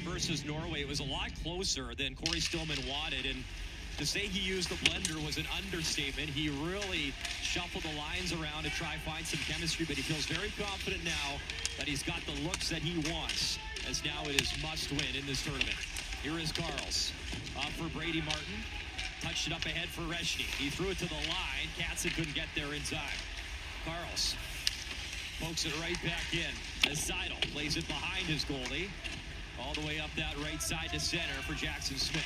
versus Norway. It was a lot closer than Corey Stillman wanted, and to say he used the blender was an understatement. He really shuffled the lines around to try find some chemistry, but he feels very confident now that he's got the looks that he wants, as now it is must win in this tournament. Here is Karls off for Brady Martin. Touched it up ahead for Reshny. He threw it to the line. Katzen couldn't get there in time. Karls pokes it right back in as Seidel plays it behind his goalie. All the way up that right side to center for Jackson Smith.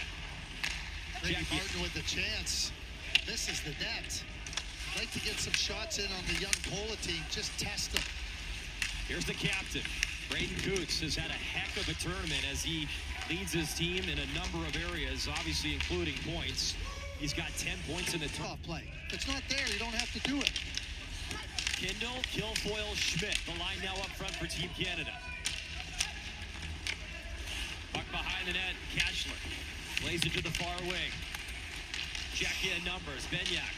Brady Martin with the chance. This is the net. I'd like to get some shots in on the young Poletin. Just test them. Here's the captain. Braden Coots has had a heck of a tournament as he leads his team in a number of areas, obviously including points. He's got 10 points in the tournament. Play. If it's not there, you don't have to do it. Kindle, Kilfoyle, Schmidt. The line now up front for Team Canada. Puck behind the net. Kachler plays it to the far wing. Czechia numbers. Benyak.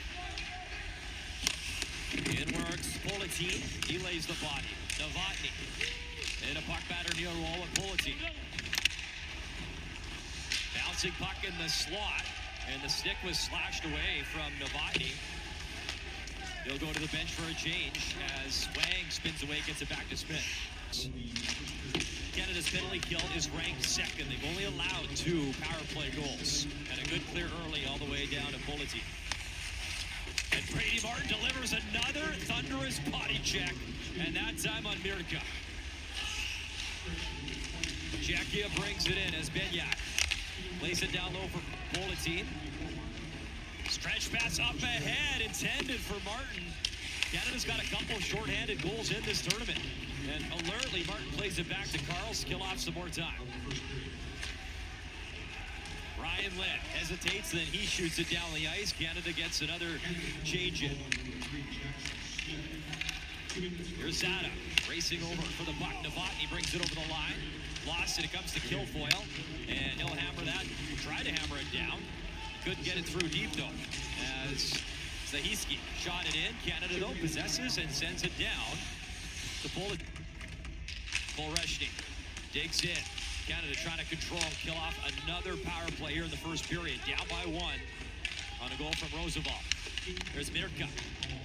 In works Poletin. He lays the body. Novotny. And a puck batter near wall with Poletin. Bouncing puck in the slot. And the stick was slashed away from Novotny. He'll go to the bench for a change as Wang spins away, gets it back to Smith. Canada's penalty kill is ranked second. They've only allowed 2 power play goals. And a good clear early all the way down to Poletin. And Brady Martin delivers another thunderous body check. And that time on Mirka. Czechia brings it in as Benyak lays it down low for Poletin. Stretch pass up ahead, intended for Martin. Canada's got a couple of shorthanded goals in this tournament. And alertly, Martin plays it back to Karls. Kill off some more time. Ryan Litt hesitates, then he shoots it down the ice. Canada gets another change in. Here's Zada racing over for the puck. Novotny brings it over the line. Lost it. It comes to Kilfoyle. And he'll hammer that. Try to hammer it down. Couldn't get it through deep, though, as Zahiski shot it in. Canada, though, possesses and sends it down to Poletin. Reshny digs in. Canada trying to control and kill off another power play here in the first period. Down by 1 on a goal from Roosevelt. There's Mirka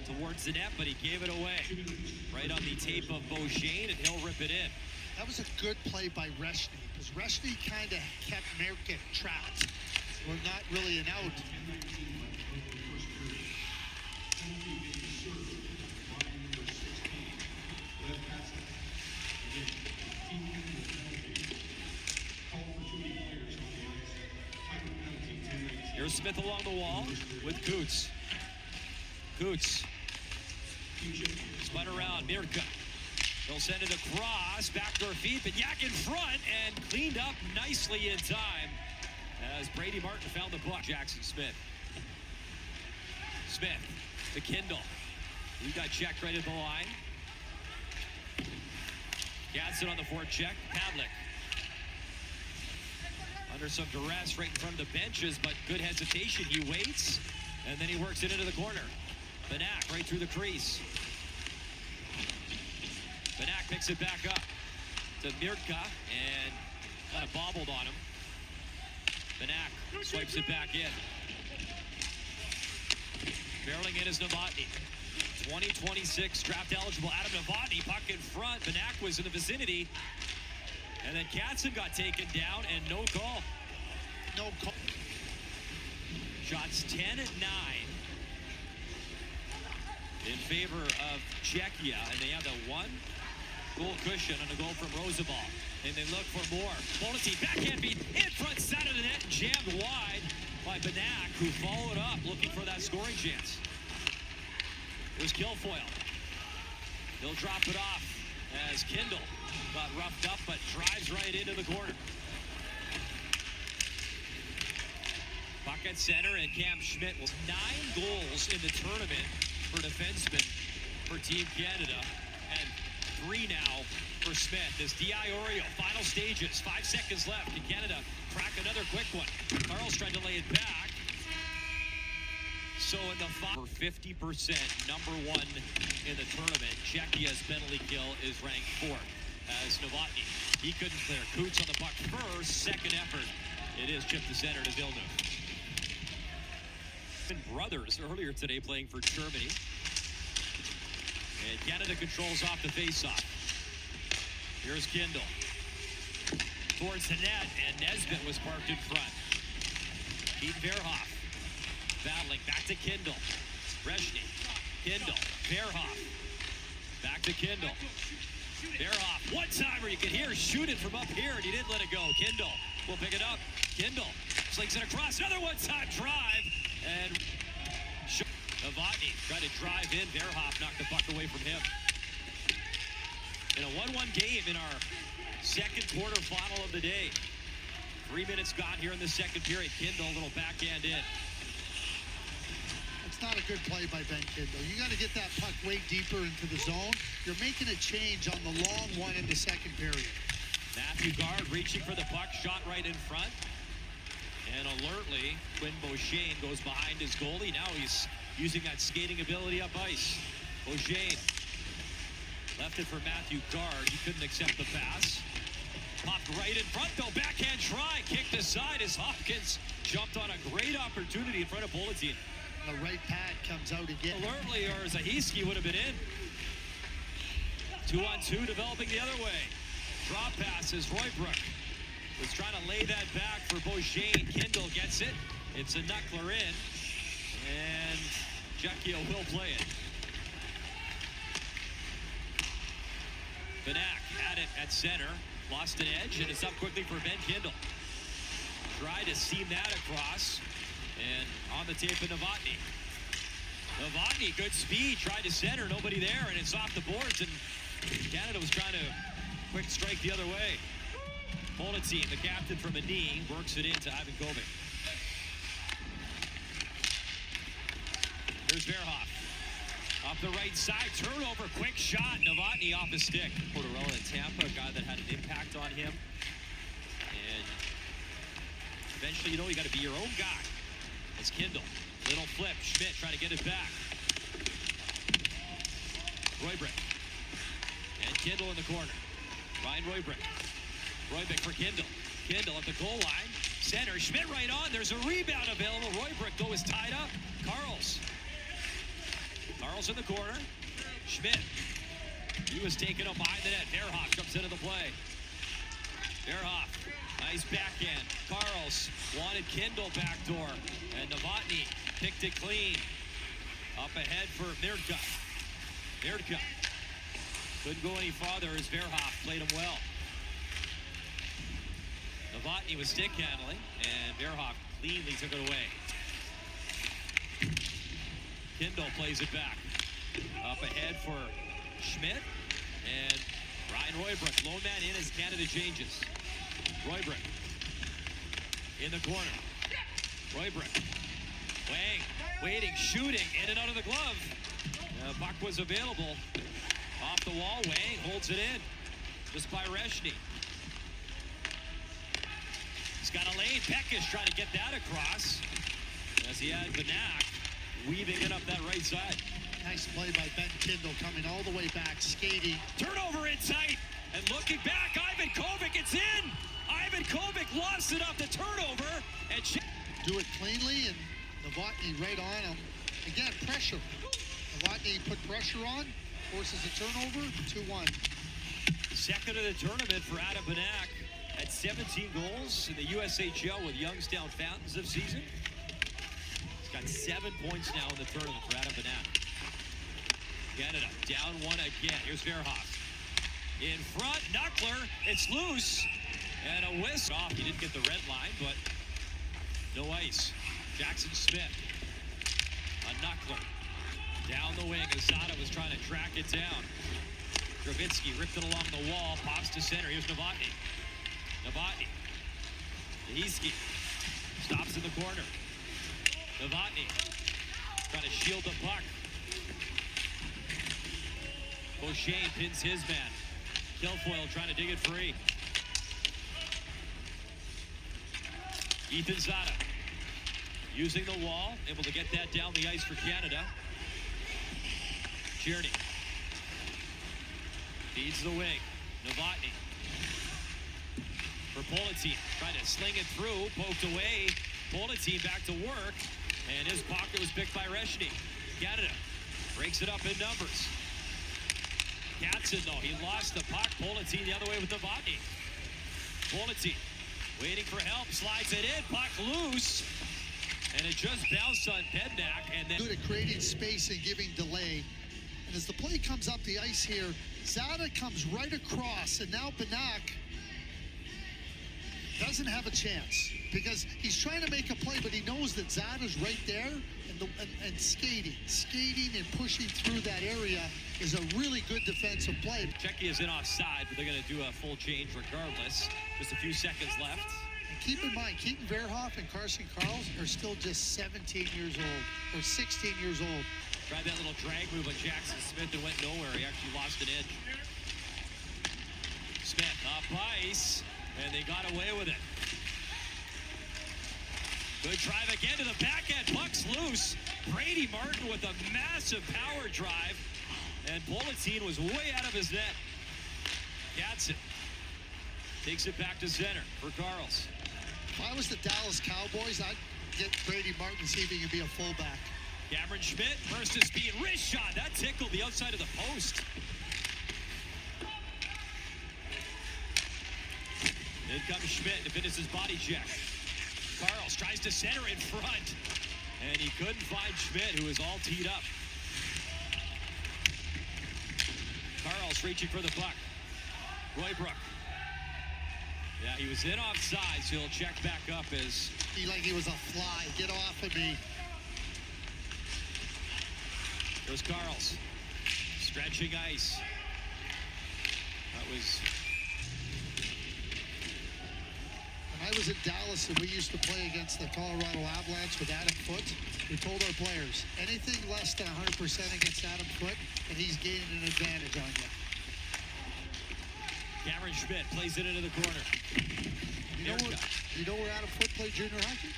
towards the net, but he gave it away. Right on the tape of Beauchene, and he'll rip it in. That was a good play by Reshny, because Reshny kind of kept Mirka trapped. We're not really an out. Here's Smith along the wall with Coots. Coots. Spun around, Mirka. They'll send it across, backdoor feed, but Yak in front and cleaned up nicely in time. As Brady Martin found the puck. Jackson Smith. Smith to Kindle. He got checked right at the line. Gadsden on the forecheck. Pavlik. Under some duress right in front of the benches, but good hesitation. He waits, and then he works it into the corner. Benak right through the crease. Benak picks it back up to Mirka and kind of bobbled on him. Benak swipes it back in. Barreling in is Novotny. 2026 draft eligible Adam Novotny, puck in front. Benak was in the vicinity. And then Katzen got taken down and no call. No call. Shots 10 at 9 in favor of Czechia. And they have the 1 goal cushion on a goal from Roosevelt. And they look for more. Poletin backhand feed in front side of the net, jammed wide by Benak, who followed up looking for that scoring chance. Here's Kilfoyle. He'll drop it off as Kindle got roughed up, but drives right into the corner. Puck at center, and Cam Schmidt will 9 goals in the tournament for defensemen for Team Canada, and 3 now for Smith. This Iorio, final stages, 5 seconds left. Can Canada crack another quick one? Karls tried to lay it back. So in the for 50%, number 1 in the tournament. Czechia's penalty kill is ranked 4th. as Novotny. He couldn't clear. Coots on the puck first. Second effort. It is chipped to center to Villeneuve. Brothers earlier today playing for Germany. And Canada controls off the faceoff. Here's Kindle. Towards the net, and Nesbitt was parked in front. Keaton Verhoff battling back to Kindle. Brezhny. Kindle. Verhoff. Back to Kindle. Verhoff. One-timer. You can hear shoot it from up here, and he didn't let it go. Kindle will pick it up. Kindle slings it across. Another one-time drive. And Novotny tried to drive in. Verhoff knocked the puck away from him. In a 1-1 game in our second quarterfinal of the day. 3 minutes gone here in the second period. Kindle, a little backhand in. It's not a good play by Ben Kindle. You got to get that puck way deeper into the zone. You're making a change on the long one in the second period. Matthew Gard reaching for the puck, shot right in front. And alertly, Quinn Beauchene goes behind his goalie. Now he's using that skating ability up ice. Beauchene left it for Matthew Gard. He couldn't accept the pass. Popped right in front, though. Backhand try. Kicked aside as Hopkins jumped on a great opportunity in front of Poletin. The right pad comes out again. Alertly, or Zahiski would have been in. 2-on-2 developing the other way. Drop passes. Roybrook was trying to lay that back for Beauchene. Kindle gets it. It's a knuckler in. And Czechia will play it. Benak had it at center. Lost an edge, and it's up quickly for Ben Kindle. Tried to seam that across. And on the tape of Novotny. Novotny, good speed. Tried to center. Nobody there, and it's off the boards. And Canada was trying to quick strike the other way. Poletin, the captain from a knee, works it into Ivan Kovic. Here's Verhoff. Off the right side, turnover, quick shot. Novotny off his stick. Portorella in Tampa, a guy that had an impact on him. And eventually, you know, you got to be your own guy. It's Kindle. Little flip. Schmidt trying to get it back. Roybrook. And Kindle in the corner. Ryan Roybrook. Roybrook for Kindle. Kindle at the goal line. Center. Schmidt right on. There's a rebound available. Roybrook, though, is tied up. Carls in the corner. Schmidt. He was taken up behind the net. Verhoff comes into the play. Verhoff. Nice backhand. Carls wanted Kindle backdoor. And Novotny picked it clean. Up ahead for Mirka. Mirka. Couldn't go any farther as Verhoff played him well. Novotny was stick handling, and Verhoff cleanly took it away. Kindle plays it back. Up ahead for Schmidt. And Ryan Roybrook, lone man in as Canada changes. Roybrook in the corner. Roybrook. Wang, waiting, shooting, in and out of the glove. Puck was available. Off the wall, Wang holds it in. Just by Brezhny. He's got a lane. Peckish trying to get that across. As he had Benak weaving it up that right side. Nice play by Ben Kindle coming all the way back, skating. Turnover in tight. And looking back, Ivan Kovic, it's in. Ivan Kovic lost it off the turnover. And do it cleanly, and Novotny right on him. Again, pressure. Novotny put pressure on, forces a turnover, 2-1. Second of the tournament for Adam Benak at 17 goals in the USHL with Youngstown Fountains this season. He's got 7 points now in the tournament for Adam Benak. Canada down one again. Here's Verhoff. In front, Knuckler, it's loose. And a whisk off. He didn't get the red line, but no ice. Jackson Smith. A Knuckler. Down the wing. Asada was trying to track it down. Gravitsky ripped it along the wall. Pops to center. Here's Novotny. Novotny. Zahiski. Stops in the corner. Novotny. Trying to shield the puck. Beauchene pins his man. Kilfoyle trying to dig it free. Ethan Zada using the wall, able to get that down the ice for Canada. Tierney feeds the wing. Novotny. For Poletin, trying to sling it through, poked away. Poletin back to work, and his pocket was picked by Reshny. Canada breaks it up in numbers. Katzen, though, he lost the puck. Poletin the other way with Novotny. Poletin waiting for help, slides it in, puck loose, and it just bounced on Bednack. And then good at creating space and giving delay. And as the play comes up the ice here, Zada comes right across, and now Bednack doesn't have a chance because he's trying to make a play, but he knows that Zada's right there, and skating and pushing through that area is a really good defensive play. Czechia is in offside, but they're going to do a full change regardless. Just a few seconds left. And keep in mind, Keaton Verhoff and Carson Karls are still just 17 years old or 16 years old. Tried that little drag move on Jackson Smith and went nowhere. He actually lost an inch. Smith up ice, and they got away with it. Good drive again to the backhand. Puck's loose. Brady Martin with a massive power drive. And Poletin was way out of his net. Katzen takes it back to center for Karls. If I was the Dallas Cowboys, I'd get Brady Martin and see if he could be a fullback. Cameron Schmidt, burst of speed, wrist shot. That tickled the outside of the post. In comes Schmidt to finish his body check. Karls tries to center in front, and he couldn't find Schmidt, who is all teed up. Karls reaching for the puck. Roybrook. Yeah, he was in offside, so he'll check back up as... Like he was a fly. Get off of me. There's Karls. Stretching ice. That was... When I was in Dallas and we used to play against the Colorado Avalanche with Adam Foote, we told our players, anything less than 100% against Adam Foote, and he's gaining an advantage on you. Cameron Schmidt plays it into the corner. You know where Adam Foote played junior hockey?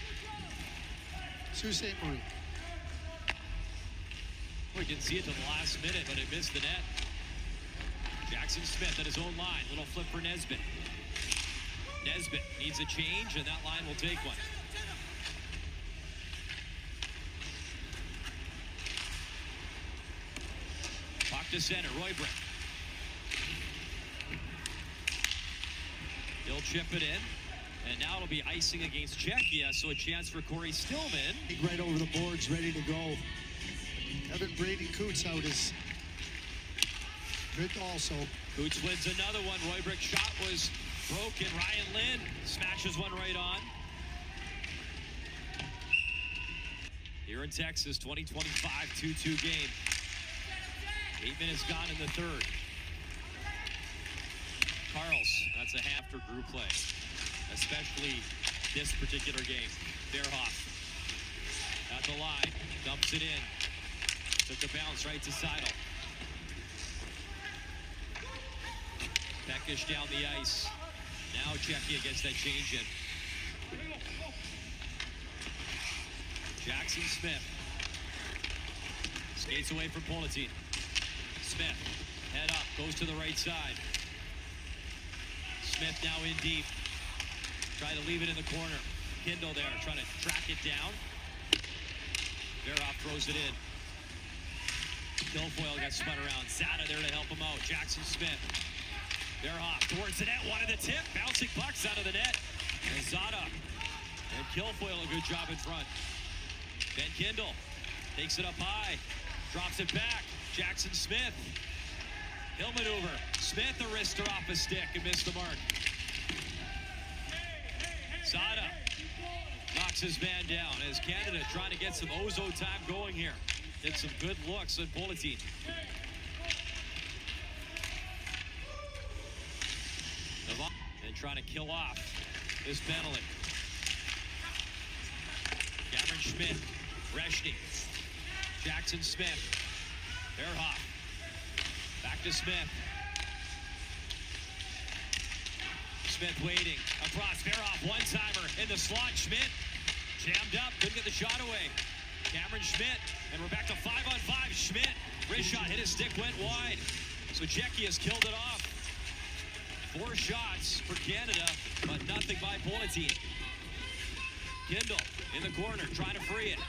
Sault Ste. Marie. We didn't see it till the last minute, but it missed the net. Jackson Smith at his own line. Little flip for Nesbitt. Nesbitt needs a change, and that line will take one. Puck to center, Roybrook. He'll chip it in, and now it'll be icing against Czechia, so a chance for Corey Stillman. Right over the boards, ready to go. Evan Brady Coots out is good also. Coots wins another one. Roybrook's shot was broken. Ryan Lynn smashes one right on. Here in Texas, 2025 2-2 game. 8 minutes gone in the third. Karls, that's a half for group play, especially this particular game. Verhoff at the line, dumps it in. Took a bounce right to Seidel. Peckish down the ice. Now Czechia gets that change in. Jackson Smith skates away from Poletin. Smith, head up, goes to the right side. Smith now in deep. Try to leave it in the corner. Kindle there, trying to track it down. Verhoff throws it in. Kilfoyle got spun around. Zada there to help him out. Jackson Smith. Verhoff towards the net. Wanted the tip. Bouncing pucks out of the net. And Zada and Kilfoyle a good job in front. Ben Kindle takes it up high. Drops it back. Jackson Smith. He'll maneuver. Smith a wrister off a stick and missed the mark. Zada knocks his man down as Canada trying to get some Ozo time going here. Did some good looks at Poletin. And trying to kill off this penalty. Cameron Schmidt, Reshny, Jackson Smith, Verhoff, back to Smith. Smith waiting across. Verhoff one-timer in the slot. Schmidt jammed up, couldn't get the shot away. Cameron Schmidt, and we're back to 5-on-5. Schmidt, wrist shot, hit his stick, went wide. So Czechia's killed it off. 4 shots for Canada, but nothing by Poletin. Kindle in the corner, trying to free it.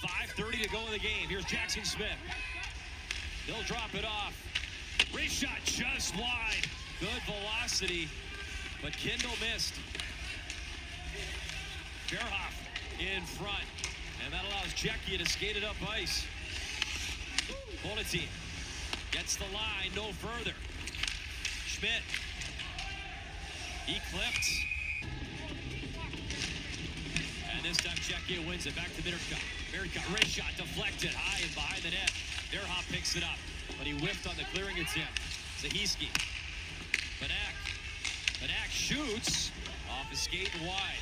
5:30 to go in the game. Here's Jackson Smith. He'll drop it off. Wrist shot just wide. Good velocity, but Kindle missed. Verhoff in front, and that allows Czechia to skate it up ice. Poletin gets the line, no further. Schmidt, he clipped. And this time Czechia wins it, back to Mirka. Mirka, wrist shot deflected, high and behind the net. Verhoff picks it up, but he whiffed on the clearing attempt. CZE15. Banak shoots off his skate and wide.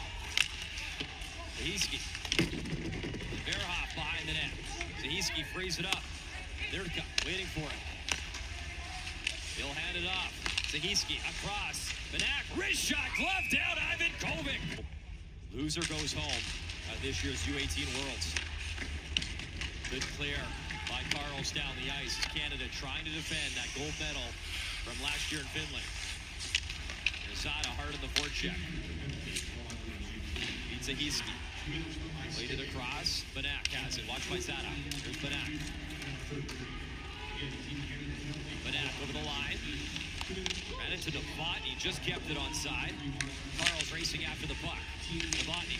CZE15. Verhoff behind the net. CZE15 frees it up. Mirka waiting for it. He'll hand it off. CZE15 across. Banak, wrist shot, glove down, Ivan Kovic. Loser goes home at this year's U18 Worlds. Good clear by Carls down the ice. Canada trying to defend that gold medal from last year in Finland. Zada hard in the forecheck. Beats CZE15. Played it across. Banak has it. Watch by Zada. Here's Banak. Banak over the line. Ran into Novotny. Just kept it onside. Carls racing after the puck. Novotny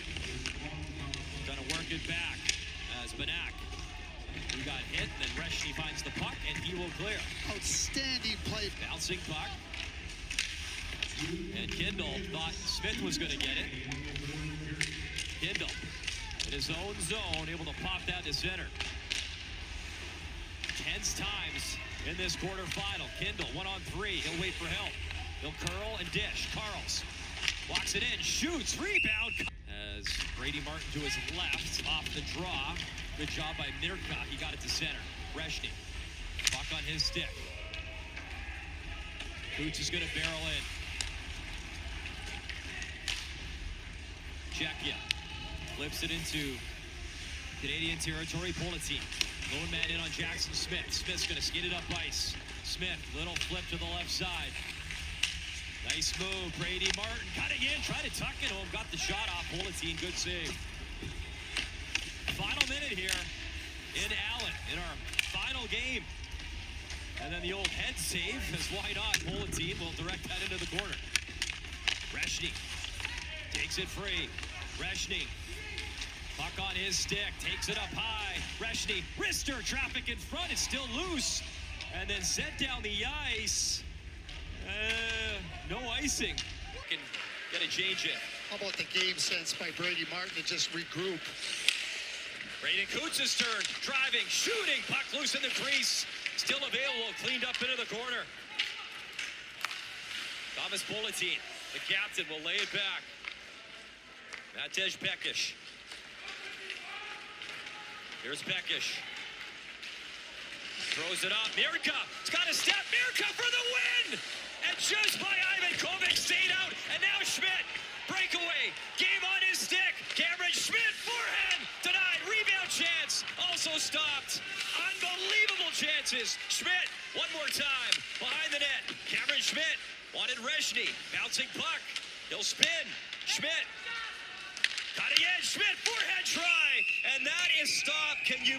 trying to work it back as Banak, who got hit, and then Reshny finds the puck, and he will clear. Outstanding play. Bouncing puck. And Kindle thought Smith was going to get it. Kindle in his own zone, able to pop that to center. Tense times in this quarterfinal. Kindle 1-on-3. He'll wait for help. He'll curl and dish. Carls walks it in, shoots, rebound. As Brady Martin to his left, off the draw. Good job by Mirka. He got it to center. Reshny. Puck on his stick. Cooch is going to barrel in. Czechia flips it into Canadian territory. Poletin. Lone man in on Jackson Smith. Smith's going to skate it up ice. Smith, little flip to the left side. Nice move. Brady Martin cutting in, trying to tuck it home. Got the shot off. Poletin, good save. Final minute here in Allen in our final game. And then the old head save, as why not? Poletin will direct that into the corner. Reshny takes it free. Reshny, puck on his stick, takes it up high. Reshny, wrister, traffic in front, it's still loose. And then sent down the ice. No icing. Can get a change in. How about the game sense by Brady Martin to just regroup? Braden Kutz's turn, driving, shooting, puck loose in the crease. Still available, cleaned up into the corner. Tomas Poletin, the captain, will lay it back. Matej Pekish. Here's Pekish. Throws it up. Mirka, it's got a step. Mirka for the win! And just by Ivan Kovic stayed out. And now Schmidt, breakaway, game on his stick. Cameron Schmidt, forehand, denied. Rebound chance, also stopped. Unbelievable chances. Schmidt, one more time, behind the net. Cameron Schmidt wanted Reshny, bouncing puck. He'll spin. Schmidt, cutting edge. Schmidt, forehand try. And that is stopped. Can you